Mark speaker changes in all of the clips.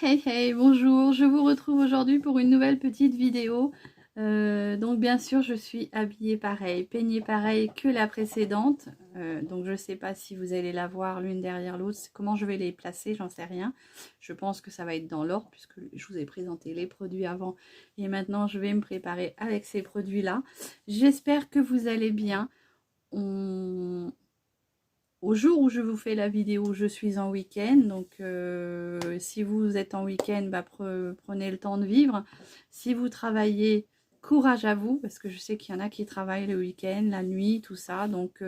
Speaker 1: Hey hey, bonjour, je vous retrouve aujourd'hui pour une nouvelle petite vidéo. Donc bien sûr je suis habillée pareil, peignée pareil que la précédente. Donc je ne sais pas si vous allez la voir l'une derrière l'autre, comment je vais les placer, j'en sais rien. Je pense que ça va être dans l'ordre puisque je vous ai présenté les produits avant. Et maintenant je vais me préparer avec ces produits-là. J'espère que vous allez bien. Au jour où je vous fais la vidéo, je suis en week-end, donc si vous êtes en week-end, bah, prenez le temps de vivre. Si vous travaillez, courage à vous, parce que je sais qu'il y en a qui travaillent le week-end, la nuit, tout ça, donc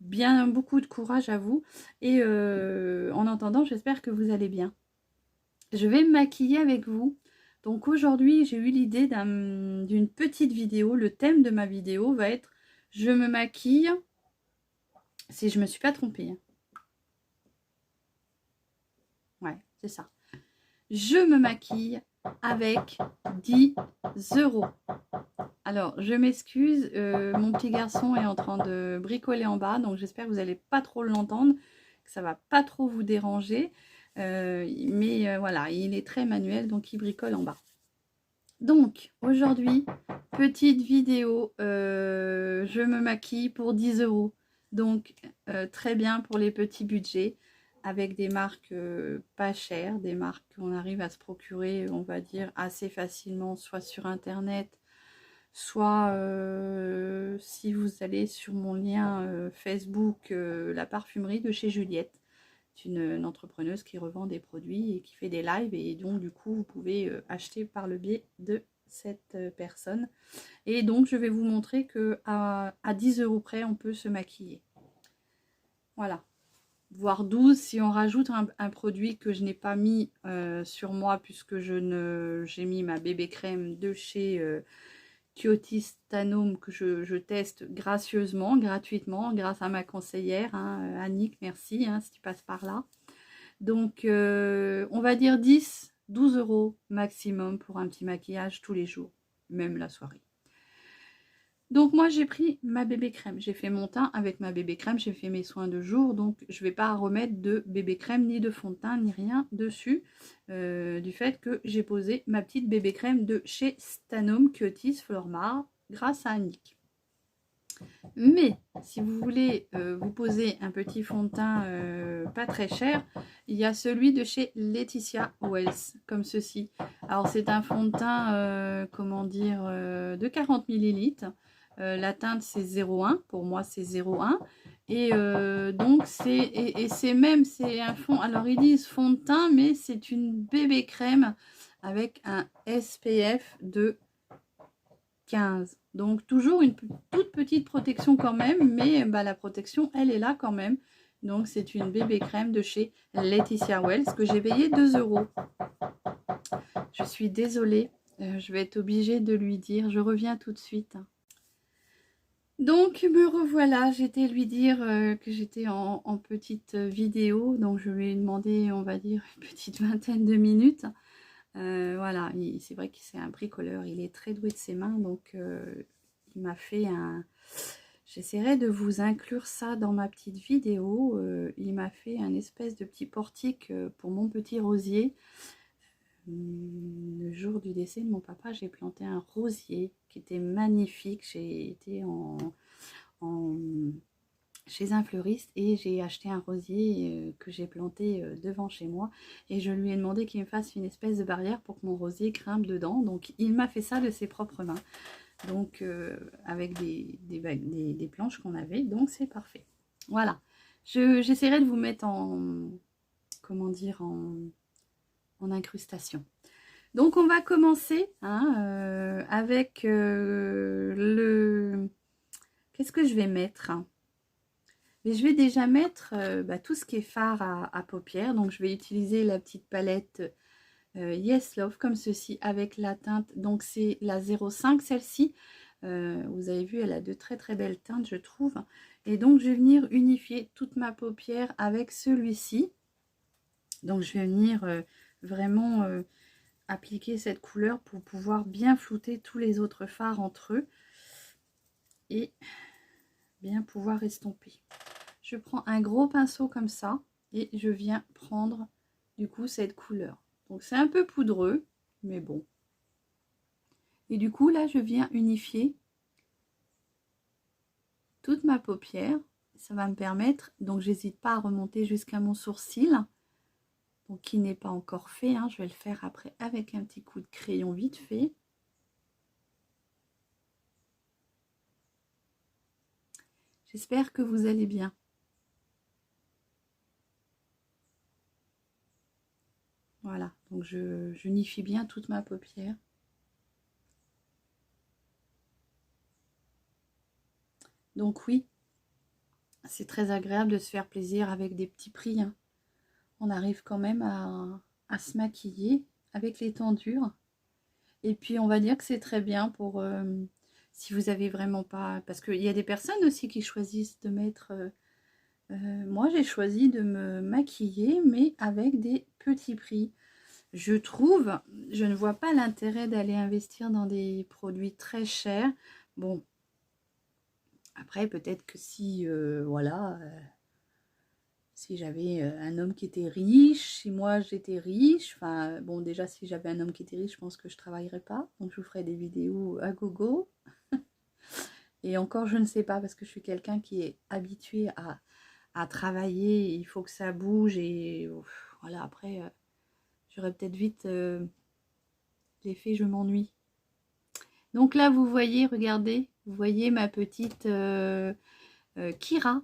Speaker 1: bien beaucoup de courage à vous. Et en attendant, j'espère que vous allez bien. Je vais me maquiller avec vous. Donc aujourd'hui, j'ai eu l'idée d'une petite vidéo. Le thème de ma vidéo va être « Je me maquille ». Si je me suis pas trompée. Ouais, c'est ça. Je me maquille avec 10 euros. Alors, je m'excuse, mon petit garçon est en train de bricoler en bas, donc j'espère que vous n'allez pas trop l'entendre, que ça va pas trop vous déranger. Mais voilà, il est très manuel, donc il bricole en bas. Donc, aujourd'hui, petite vidéo, je me maquille pour 10 euros. Donc, très bien pour les petits budgets, avec des marques pas chères, des marques qu'on arrive à se procurer, on va dire, assez facilement, soit sur Internet, soit si vous allez sur mon lien Facebook, la parfumerie de chez Juliette. C'est une entrepreneuse qui revend des produits et qui fait des lives, et donc du coup vous pouvez acheter par le biais de cette personne. Et donc je vais vous montrer que à 10 euros près on peut se maquiller, voilà, voire 12 si on rajoute un produit que je n'ai pas mis sur moi, puisque j'ai mis ma bébé crème de chez Kyotistanum, que je teste gracieusement, gratuitement, grâce à ma conseillère, hein, Annick, merci hein, si tu passes par là. Donc, on va dire 10, 12 euros maximum pour un petit maquillage tous les jours, même la soirée. Donc, moi, j'ai pris ma bébé crème. J'ai fait mon teint avec ma bébé crème. J'ai fait mes soins de jour. Donc, je ne vais pas remettre de bébé crème, ni de fond de teint, ni rien dessus. Du fait que j'ai posé ma petite bébé crème de chez Stanum Cuties Flormar grâce à Annick. Mais si vous voulez vous poser un petit fond de teint pas très cher, il y a celui de chez Laetitia Wells, comme ceci. Alors c'est un fond de teint, comment dire, de 40 ml. La teinte c'est 0,1, pour moi c'est 0,1. Et donc c'est même, c'est un fond, alors ils disent fond de teint, mais c'est une bébé crème avec un SPF de 15. Donc toujours une toute petite protection quand même, mais bah, la protection elle est là quand même. Donc c'est une bébé crème de chez Laetitia Wells que j'ai payé 2 euros. Je suis désolée, je vais être obligée de lui dire, je reviens tout de suite. Donc me revoilà, j'étais lui dire que j'étais en petite vidéo, donc je lui ai demandé, on va dire, une petite vingtaine de minutes. Voilà, c'est vrai que c'est un bricoleur, il est très doué de ses mains, donc il m'a fait un... J'essaierai de vous inclure ça dans ma petite vidéo. Il m'a fait un espèce de petit portique pour mon petit rosier. Le jour du décès de mon papa, j'ai planté un rosier qui était magnifique. J'ai été chez un fleuriste et j'ai acheté un rosier que j'ai planté devant chez moi, et je lui ai demandé qu'il me fasse une espèce de barrière pour que mon rosier grimpe dedans. Donc il m'a fait ça de ses propres mains, donc avec des planches qu'on avait, donc c'est parfait. Voilà, j'essaierai de vous mettre en, comment dire, en incrustation. Donc on va commencer hein, avec le... Qu'est-ce que je vais mettre? Mais je vais déjà mettre tout ce qui est fard à paupières. Donc je vais utiliser la petite palette Yes Love comme ceci, avec la teinte, donc c'est la 05 celle-ci. Vous avez vu, elle a de très très belles teintes je trouve. Et donc je vais venir unifier toute ma paupière avec celui-ci. Donc je vais venir vraiment appliquer cette couleur pour pouvoir bien flouter tous les autres fards entre eux. Et bien pouvoir estomper. Je prends un gros pinceau comme ça et je viens prendre du coup cette couleur. Donc c'est un peu poudreux, mais bon. Et du coup, là, je viens unifier toute ma paupière. Ça va me permettre, donc j'hésite pas à remonter jusqu'à mon sourcil, donc qui n'est pas encore fait, hein. Je vais le faire après avec un petit coup de crayon vite fait. J'espère que vous allez bien. Voilà, donc j'unifie bien toute ma paupière. Donc oui, c'est très agréable de se faire plaisir avec des petits prix, hein. On arrive quand même à se maquiller avec les tendures. Et puis on va dire que c'est très bien pour si vous avez vraiment pas... Parce qu'il y a des personnes aussi qui choisissent de mettre... moi j'ai choisi de me maquiller mais avec des petits prix. Je trouve, je ne vois pas l'intérêt d'aller investir dans des produits très chers. Bon, après peut-être que si, voilà, si j'avais un homme qui était riche, si moi j'étais riche, enfin bon déjà si j'avais un homme qui était riche, je pense que je ne travaillerais pas. Donc je vous ferai des vidéos à gogo. Et encore je ne sais pas parce que je suis quelqu'un qui est habitué à travailler, il faut que ça bouge et voilà après j'aurais peut-être vite l'effet je m'ennuie. Donc là, vous voyez, regardez, vous voyez ma petite Kira,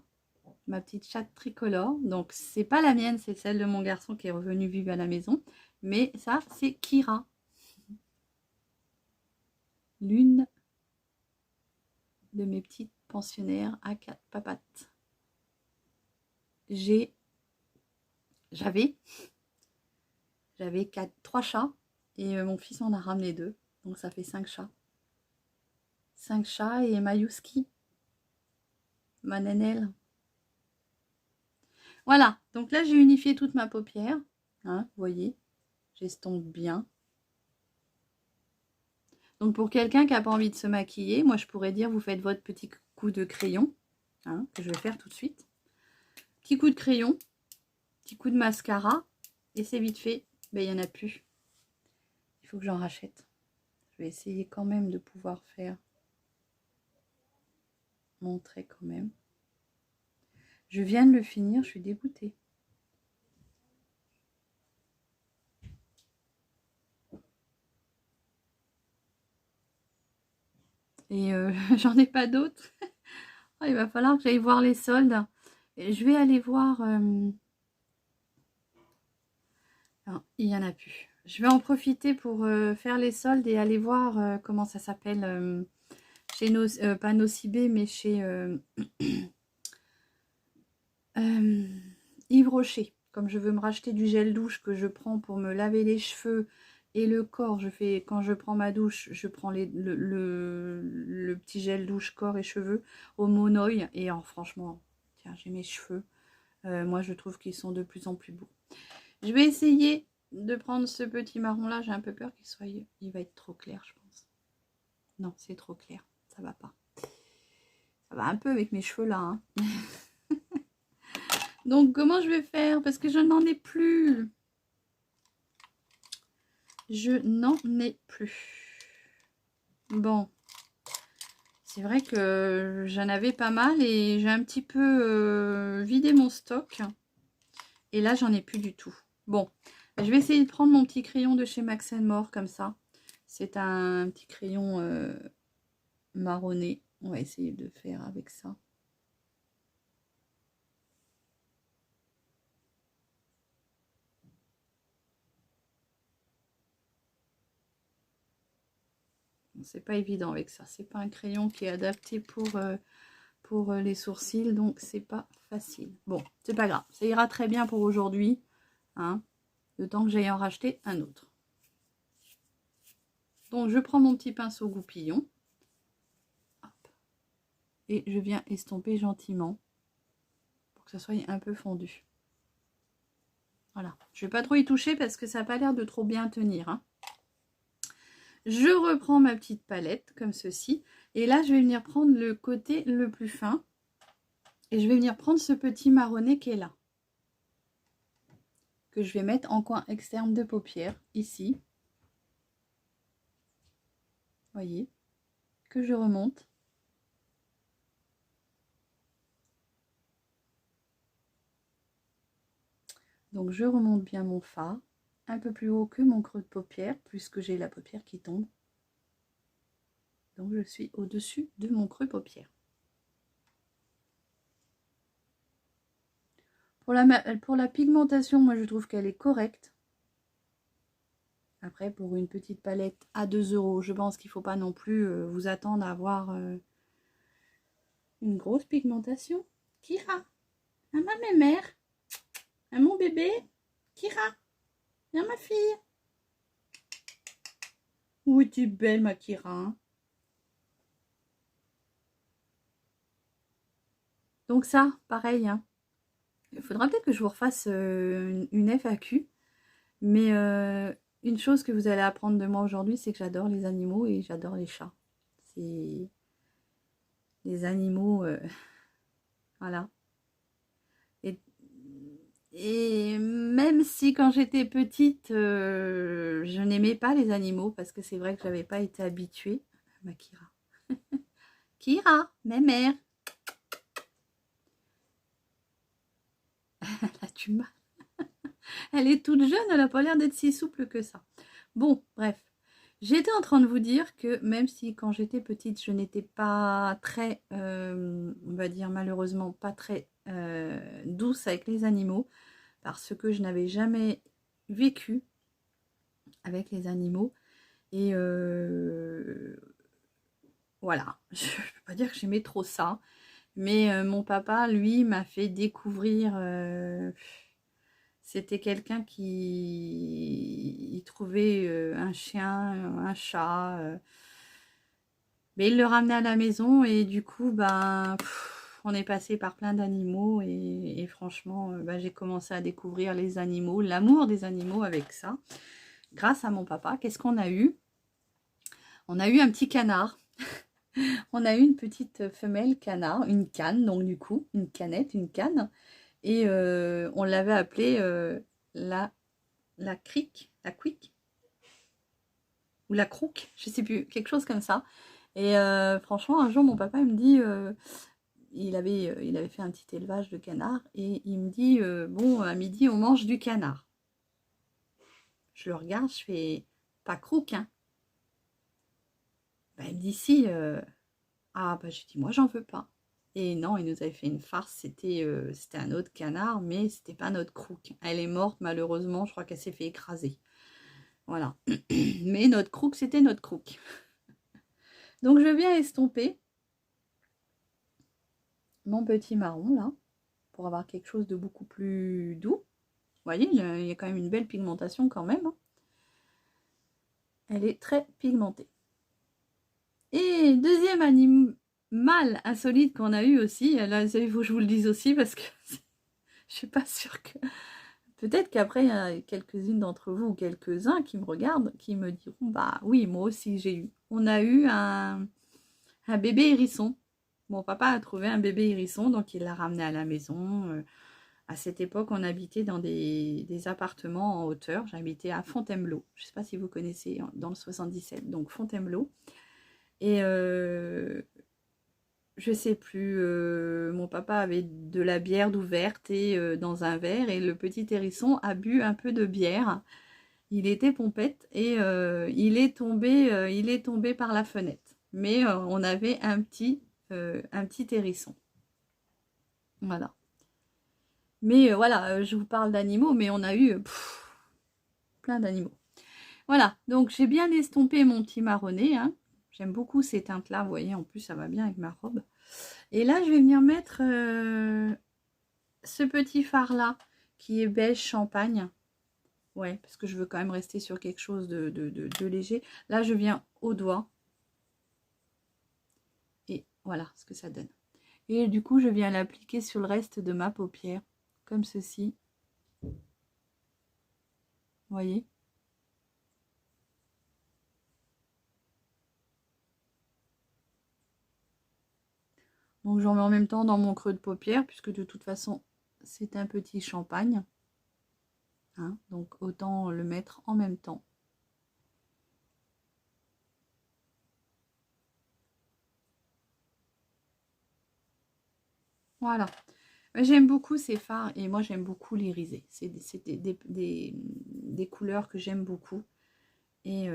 Speaker 1: ma petite chatte tricolore. Donc, c'est pas la mienne, c'est celle de mon garçon qui est revenu vivre à la maison. Mais ça, c'est Kira. L'une de mes petites pensionnaires à 4 papates. J'avais 3 chats et mon fils en a ramené 2. Donc, ça fait 5 chats. 5 chats et Mayuski, ma nénelle. Voilà, donc là j'ai unifié toute ma paupière, hein, vous voyez, j'estompe bien. Donc pour quelqu'un qui n'a pas envie de se maquiller, moi je pourrais dire vous faites votre petit coup de crayon, hein, que je vais faire tout de suite. Petit coup de crayon, petit coup de mascara, et c'est vite fait, ben, il n'y en a plus. Il faut que j'en rachète. Je vais essayer quand même de pouvoir faire mon trait quand même. Je viens de le finir, je suis dégoûtée. Et j'en ai pas d'autres. Oh, il va falloir que j'aille voir les soldes. Et je vais aller voir... non, il n'y en a plus. Je vais en profiter pour faire les soldes et aller voir comment ça s'appelle chez nos... pas Nocibé, mais chez Yves Rocher. Comme je veux me racheter du gel douche que je prends pour me laver les cheveux et le corps, quand je prends ma douche, je prends le petit gel douche corps et cheveux au Monoï. Et franchement, tiens, j'ai mes cheveux. Moi, je trouve qu'ils sont de plus en plus beaux. Je vais essayer de prendre ce petit marron là. J'ai un peu peur qu'il soit... Il va être trop clair, je pense. Non, c'est trop clair. Ça va pas. Ça va un peu avec mes cheveux là. Hein. Donc, comment je vais faire? Parce que je n'en ai plus. Je n'en ai plus. Bon. C'est vrai que j'en avais pas mal et j'ai un petit peu vidé mon stock. Et là, j'en ai plus du tout. Bon, je vais essayer de prendre mon petit crayon de chez Max More comme ça. C'est un petit crayon marronné. On va essayer de faire avec ça. C'est pas évident avec ça. C'est pas un crayon qui est adapté pour les sourcils, donc c'est pas facile. Bon, c'est pas grave. Ça ira très bien pour aujourd'hui. Hein, le temps que j'aille en racheter un autre. Donc je prends mon petit pinceau goupillon. Hop, et je viens estomper gentiment pour que ça soit un peu fondu. Voilà. Je vais pas trop y toucher parce que ça n'a pas l'air de trop bien tenir. Hein. Je reprends ma petite palette comme ceci. Et là, je vais venir prendre le côté le plus fin. Et je vais venir prendre ce petit marronné qui est là. que je vais mettre en coin externe de paupière, ici. Voyez, que je remonte. Donc je remonte bien mon fard, un peu plus haut que mon creux de paupière, puisque j'ai la paupière qui tombe. Donc je suis au-dessus de mon creux paupière. Pour la pigmentation, moi je trouve qu'elle est correcte. Après, pour une petite palette à 2 €, je pense qu'il ne faut pas non plus vous attendre à avoir une grosse pigmentation. Kira, à ma mère, à mon bébé, Kira, à ma fille. Oui, tu es belle, ma Kira. Hein. Donc ça, pareil. Hein. Il faudra peut-être que je vous refasse une FAQ. Mais une chose que vous allez apprendre de moi aujourd'hui, c'est que j'adore les animaux et j'adore les chats. C'est les animaux, voilà. Et même si quand j'étais petite, je n'aimais pas les animaux, parce que c'est vrai que je n'avais pas été habituée. Ma Kira. Kira, ma mère. Là, tu m'as. Elle est toute jeune, elle n'a pas l'air d'être si souple que ça. Bon, bref. J'étais en train de vous dire que même si quand j'étais petite, je n'étais pas très, on va dire malheureusement, pas très douce avec les animaux, parce que je n'avais jamais vécu avec les animaux. Et voilà, je ne peux pas dire que j'aimais trop ça. Mais mon papa, lui, m'a fait découvrir... c'était quelqu'un qui trouvait un chien, un chat... mais il le ramenait à la maison et du coup, ben, on est passé par plein d'animaux et franchement, ben, j'ai commencé à découvrir les animaux, l'amour des animaux avec ça. Grâce à mon papa, qu'est-ce qu'on a eu? On a eu un petit canard. On a eu une petite femelle canard, une canne, donc du coup, une canette, une canne. Et on l'avait appelée la crique, la quick, ou la crouque, je sais plus, quelque chose comme ça. Et franchement, un jour, mon papa il me dit, il avait fait un petit élevage de canards, et il me dit, bon, à midi, on mange du canard. Je le regarde, je fais, pas croûte, hein. Ben, il me dit, si, ah, bah, j'ai dit, moi, j'en veux pas. Et non, il nous avait fait une farce, c'était un autre canard, mais c'était pas notre croûte. Elle est morte, malheureusement, je crois qu'elle s'est fait écraser. Voilà. Mais notre croûte, c'était notre croûte. Donc, je viens estomper mon petit marron, là, pour avoir quelque chose de beaucoup plus doux. Vous voyez, il y a quand même une belle pigmentation quand même. Hein. Elle est très pigmentée. Et deuxième animal insolite qu'on a eu aussi, là, il faut que je vous le dise aussi, parce que je suis pas sûre que... Peut-être qu'après, il y a quelques-unes d'entre vous ou quelques-uns qui me regardent, qui me diront, bah oui, moi aussi j'ai eu. On a eu un bébé hérisson. Mon papa a trouvé un bébé hérisson, donc il l'a ramené à la maison. À cette époque, on habitait dans des appartements en hauteur. J'habitais à Fontainebleau. Je ne sais pas si vous connaissez, dans le 77. Donc Fontainebleau. Et je sais plus, mon papa avait de la bière d'ouverte et dans un verre. Et le petit hérisson a bu un peu de bière. Il était pompette et il est tombé par la fenêtre. Mais on avait un petit hérisson. Voilà. Mais voilà, je vous parle d'animaux, mais on a eu plein d'animaux. Voilà, donc j'ai bien estompé mon petit marronné. Hein. J'aime beaucoup ces teintes-là, vous voyez, en plus ça va bien avec ma robe. Et là, je vais venir mettre ce petit fard-là, qui est beige champagne. Ouais, parce que je veux quand même rester sur quelque chose de léger. Là, je viens au doigt. Et voilà ce que ça donne. Et du coup, je viens l'appliquer sur le reste de ma paupière, comme ceci. Vous voyez ? Donc j'en mets en même temps dans mon creux de paupière, puisque de toute façon, c'est un petit champagne. hein, donc autant le mettre en même temps. Voilà. J'aime beaucoup ces fards et moi j'aime beaucoup l'irisé. C'est des couleurs que j'aime beaucoup. Et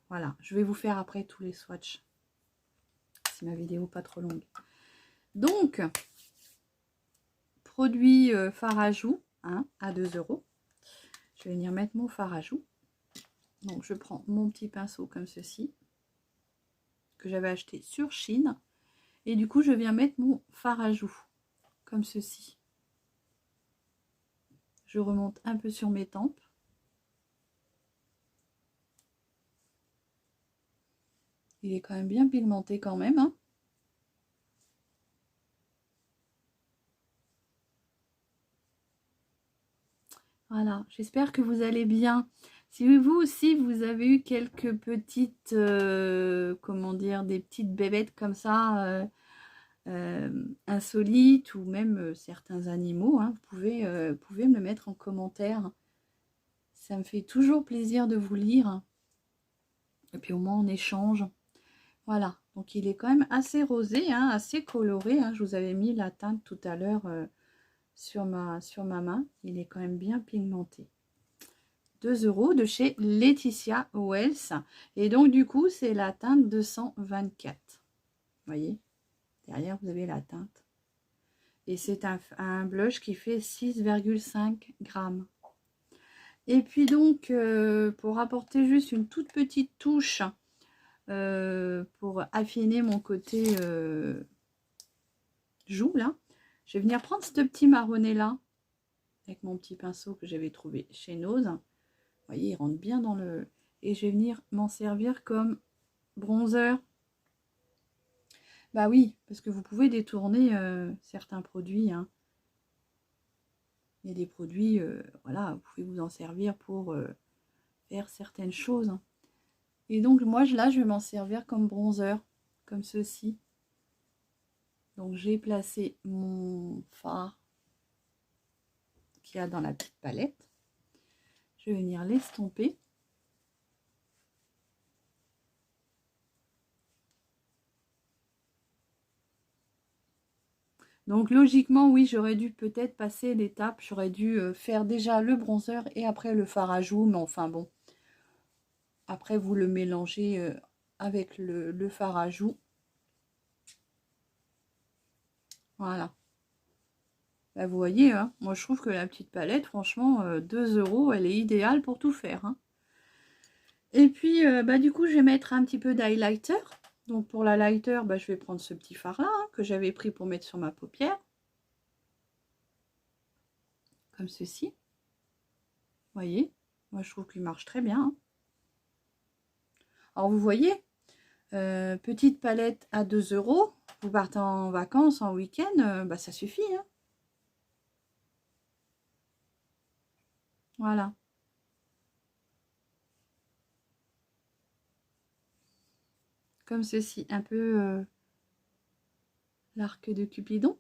Speaker 1: voilà, je vais vous faire après tous les swatchs. Si ma vidéo pas trop longue. Donc, produit fard à joues, hein, à 2 €. Je vais venir mettre mon fard à joues. Donc je prends mon petit pinceau comme ceci, que j'avais acheté sur Chine. Et du coup, je viens mettre mon fard à joues, comme ceci. Je remonte un peu sur mes tempes. Il est quand même bien pigmenté quand même, hein. Voilà, j'espère que vous allez bien. Si vous aussi, vous avez eu quelques petites, comment dire, des petites bébêtes comme ça, insolites, ou même certains animaux, hein, vous pouvez me le mettre en commentaire. Ça me fait toujours plaisir de vous lire. Et puis au moins on échange. Voilà, donc il est quand même assez rosé, hein, assez coloré, hein. Je vous avais mis la teinte tout à l'heure sur ma main. Il est quand même bien pigmenté. 2 € de chez Laetitia Wells. Et donc du coup c'est la teinte 224. Vous voyez, derrière vous avez la teinte. Et c'est un blush qui fait 6,5 grammes. Et puis donc pour apporter juste une toute petite touche, pour affiner mon côté joue là, je vais venir prendre ce petit marronnet là avec mon petit pinceau que j'avais trouvé chez Nose. Vous voyez, il rentre bien dans le... Et je vais venir m'en servir comme bronzer. Bah oui, parce que vous pouvez détourner certains produits, hein. Il y a des produits, voilà, vous pouvez vous en servir pour faire certaines choses. Et donc moi là, je vais m'en servir comme bronzer, comme ceci. Donc j'ai placé mon fard qu'il y a dans la petite palette. Je vais venir l'estomper. Donc logiquement, oui, j'aurais dû peut-être passer l'étape. J'aurais dû faire déjà le bronzer et après le fard à joues. Mais enfin bon. Après, vous le mélangez avec le fard à joues. Voilà. Bah, vous voyez, hein, moi je trouve que la petite palette, franchement, 2 €, elle est idéale pour tout faire, hein. Et puis, bah, du coup, je vais mettre un petit peu d'highlighter. Donc pour l'highlighter, bah, je vais prendre ce petit fard là, hein, que j'avais pris pour mettre sur ma paupière. Comme ceci. Vous voyez, moi je trouve qu'il marche très bien, hein. Alors vous voyez, petite palette à 2 €. Vous partez en vacances, en week-end, bah, ça suffit, hein. Voilà. Comme ceci, un peu l'arc de Cupidon.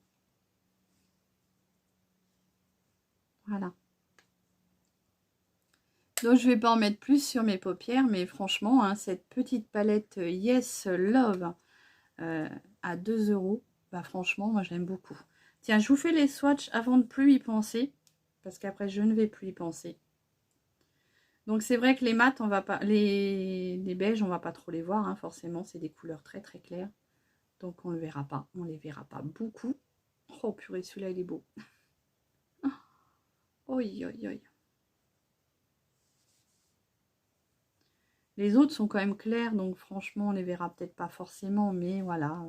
Speaker 1: Voilà. Donc je vais pas en mettre plus sur mes paupières, mais franchement, hein, cette petite palette Yes Love à 2 €, bah franchement, moi j'aime beaucoup. Tiens, je vous fais les swatchs avant de plus y penser, parce qu'après je ne vais plus y penser. Donc c'est vrai que les mats, on va pas, les beiges, on va pas trop les voir, hein, forcément, c'est des couleurs très très claires. Donc on ne le verra pas, on les verra pas beaucoup. Oh purée, celui-là il est beau. Oi, oi, oi. Les autres sont quand même clairs, donc franchement on les verra peut-être pas forcément, mais voilà.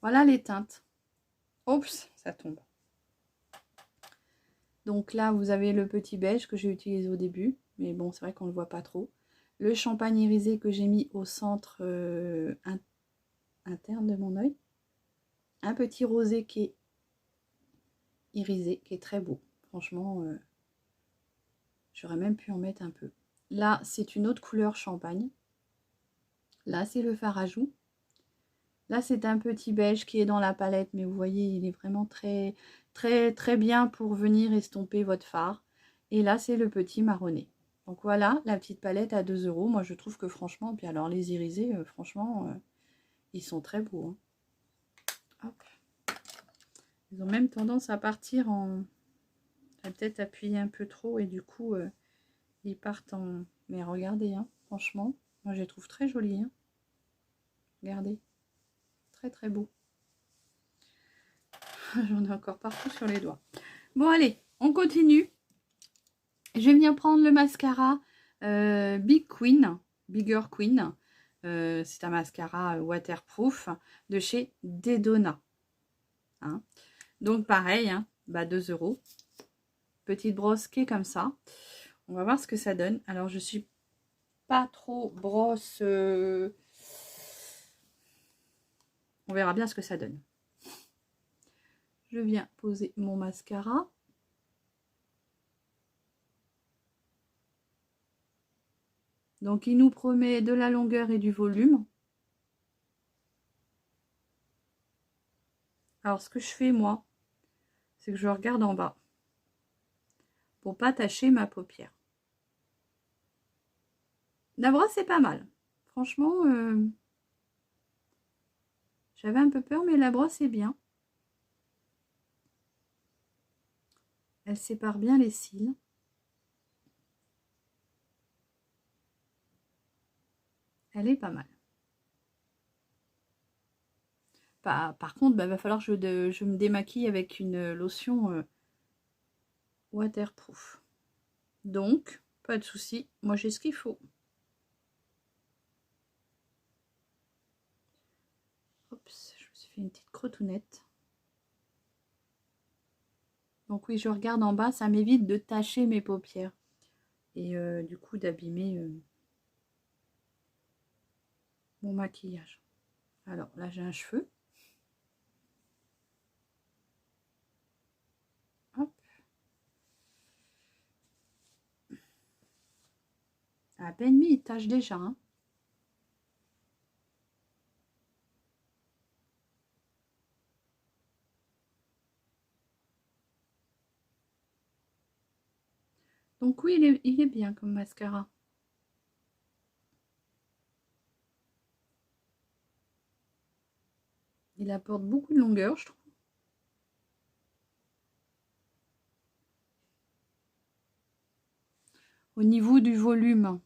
Speaker 1: Voilà les teintes. Oups, ça tombe. Donc là, vous avez le petit beige que j'ai utilisé au début. Mais bon, c'est vrai qu'on ne le voit pas trop. Le champagne irisé que j'ai mis au centre interne de mon œil. Un petit rosé qui est irisé, qui est très beau. Franchement, j'aurais même pu en mettre un peu. Là, c'est une autre couleur champagne. Là, c'est le fard à joues. Là, c'est un petit beige qui est dans la palette, mais vous voyez, il est vraiment très, très, très bien pour venir estomper votre fard. Et là, c'est le petit marronné. Donc voilà, la petite palette à 2 €. Moi, je trouve que franchement, puis alors les irisés, franchement, ils sont très beaux, hein. Hop. Ils ont même tendance à partir en... peut-être appuyer un peu trop et du coup, ils partent en... Mais regardez, hein, franchement, moi, je les trouve très jolis, hein. Regardez, très, très beau. J'en ai encore partout sur les doigts. Bon, allez, on continue. Je vais venir prendre le mascara Big Queen, Bigger Queen. C'est un mascara waterproof de chez Dedona. Hein. Donc, pareil, hein, 2 €. Petite brosse qui est comme ça. On va voir ce que ça donne. Alors, je suis pas trop brosse. On verra bien ce que ça donne. Je viens poser mon mascara. Donc, il nous promet de la longueur et du volume. Alors, ce que je fais, moi, c'est que je regarde en bas pour pas tacher ma paupière. La brosse est pas mal. Franchement, j'avais un peu peur, mais la brosse est bien. Elle sépare bien les cils. Elle est pas mal. Par contre, va falloir que je me démaquille avec une lotion waterproof. Donc, pas de souci. Moi, j'ai ce qu'il faut. Oups, je me suis fait une petite crotounette. Donc oui, je regarde en bas, ça m'évite de tacher mes paupières. Et du coup, d'abîmer mon maquillage. Alors, là, j'ai un cheveu. Hop. À peine mis, il tâche déjà. Hein. Donc oui, il est bien comme mascara. Il apporte beaucoup de longueur, je trouve. Au niveau du volume,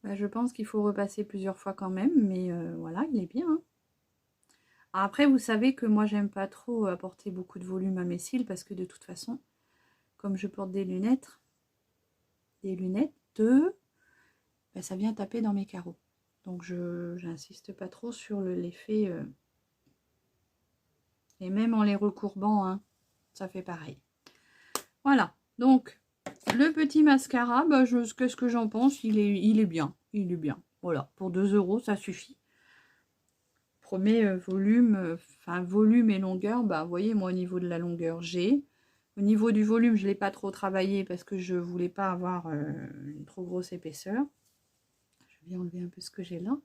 Speaker 1: je pense qu'il faut repasser plusieurs fois quand même, mais voilà, il est bien. Hein. Après, vous savez que moi, j'aime pas trop apporter beaucoup de volume à mes cils parce que de toute façon, comme je porte des lunettes, ça vient taper dans mes carreaux. Donc, je n'insiste pas trop sur l'effet. Et même en les recourbant, hein, ça fait pareil. Voilà, donc le petit mascara, qu'est-ce que j'en pense, il est bien. Il est bien. Voilà, pour 2 €, ça suffit. Premier volume, volume et longueur, vous voyez, moi au niveau de la longueur, j'ai. Au niveau du volume, je ne l'ai pas trop travaillé parce que je ne voulais pas avoir une trop grosse épaisseur. Je vais enlever un peu ce que j'ai là.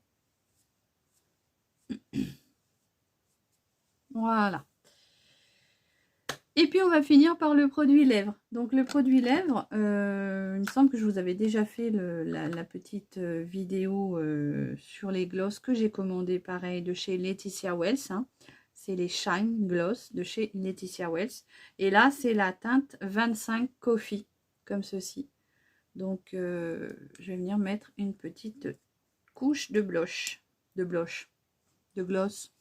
Speaker 1: Voilà. Et puis on va finir par le produit lèvres. Donc le produit lèvres, il me semble que je vous avais déjà fait la petite vidéo sur les glosses que j'ai commandé pareil de chez Laetitia Wells. Hein. C'est les Shine Gloss de chez Laetitia Wells. Et là c'est la teinte 25 Coffee, comme ceci. Donc je vais venir mettre une petite couche de blush, de gloss.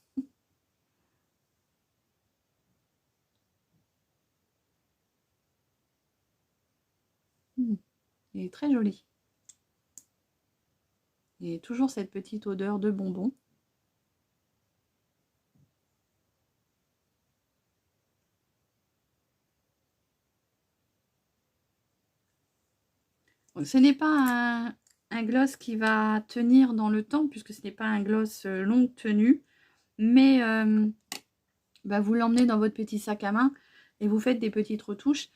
Speaker 1: Il est très joli. Et toujours cette petite odeur de bonbon. Ce n'est pas un gloss qui va tenir dans le temps, puisque ce n'est pas un gloss longue tenue, mais vous l'emmenez dans votre petit sac à main et vous faites des petites retouches.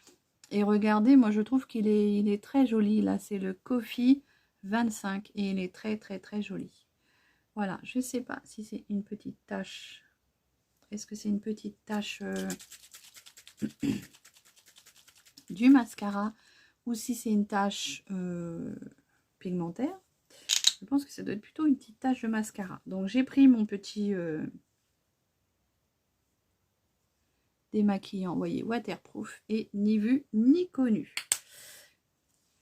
Speaker 1: Et regardez, moi je trouve qu'il est très joli. Là, c'est le Coffee 25 et il est très très très joli. Voilà, je sais pas si c'est une petite tache. Est-ce que c'est une petite tache du mascara ou si c'est une tache pigmentaire. Je pense que ça doit être plutôt une petite tache de mascara. Donc j'ai pris mon petit démaquillant, vous voyez, waterproof et ni vu ni connu.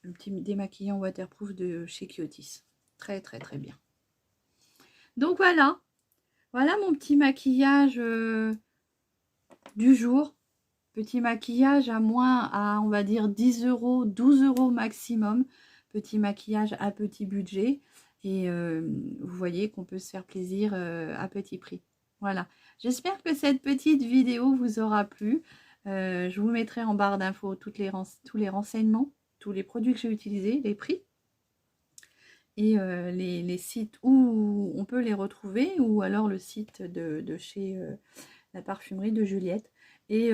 Speaker 1: Le petit démaquillant waterproof de chez Kiotis. Très très très bien. Donc voilà, voilà mon petit maquillage du jour. Petit maquillage à moins, à on va dire 10 euros, 12 euros maximum. Petit maquillage à petit budget. Et vous voyez qu'on peut se faire plaisir à petit prix. Voilà. J'espère que cette petite vidéo vous aura plu. Je vous mettrai en barre d'infos tous les renseignements, tous les produits que j'ai utilisés, les prix. Et les sites où on peut les retrouver. Ou alors le site de chez la parfumerie de Juliette. Et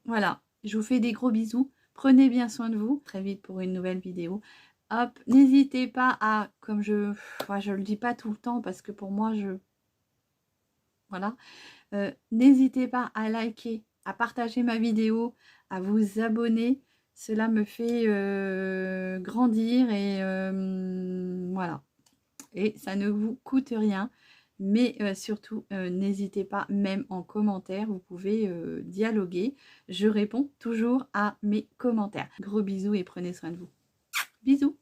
Speaker 1: voilà, je vous fais des gros bisous. Prenez bien soin de vous. Très vite pour une nouvelle vidéo. Hop, n'hésitez pas à, comme je le dis pas tout le temps parce que pour moi, voilà. N'hésitez pas à liker, à partager ma vidéo, à vous abonner. Cela me fait grandir et voilà. Et ça ne vous coûte rien. Mais surtout, n'hésitez pas, même en commentaire, vous pouvez dialoguer. Je réponds toujours à mes commentaires. Gros bisous et prenez soin de vous. Bisous.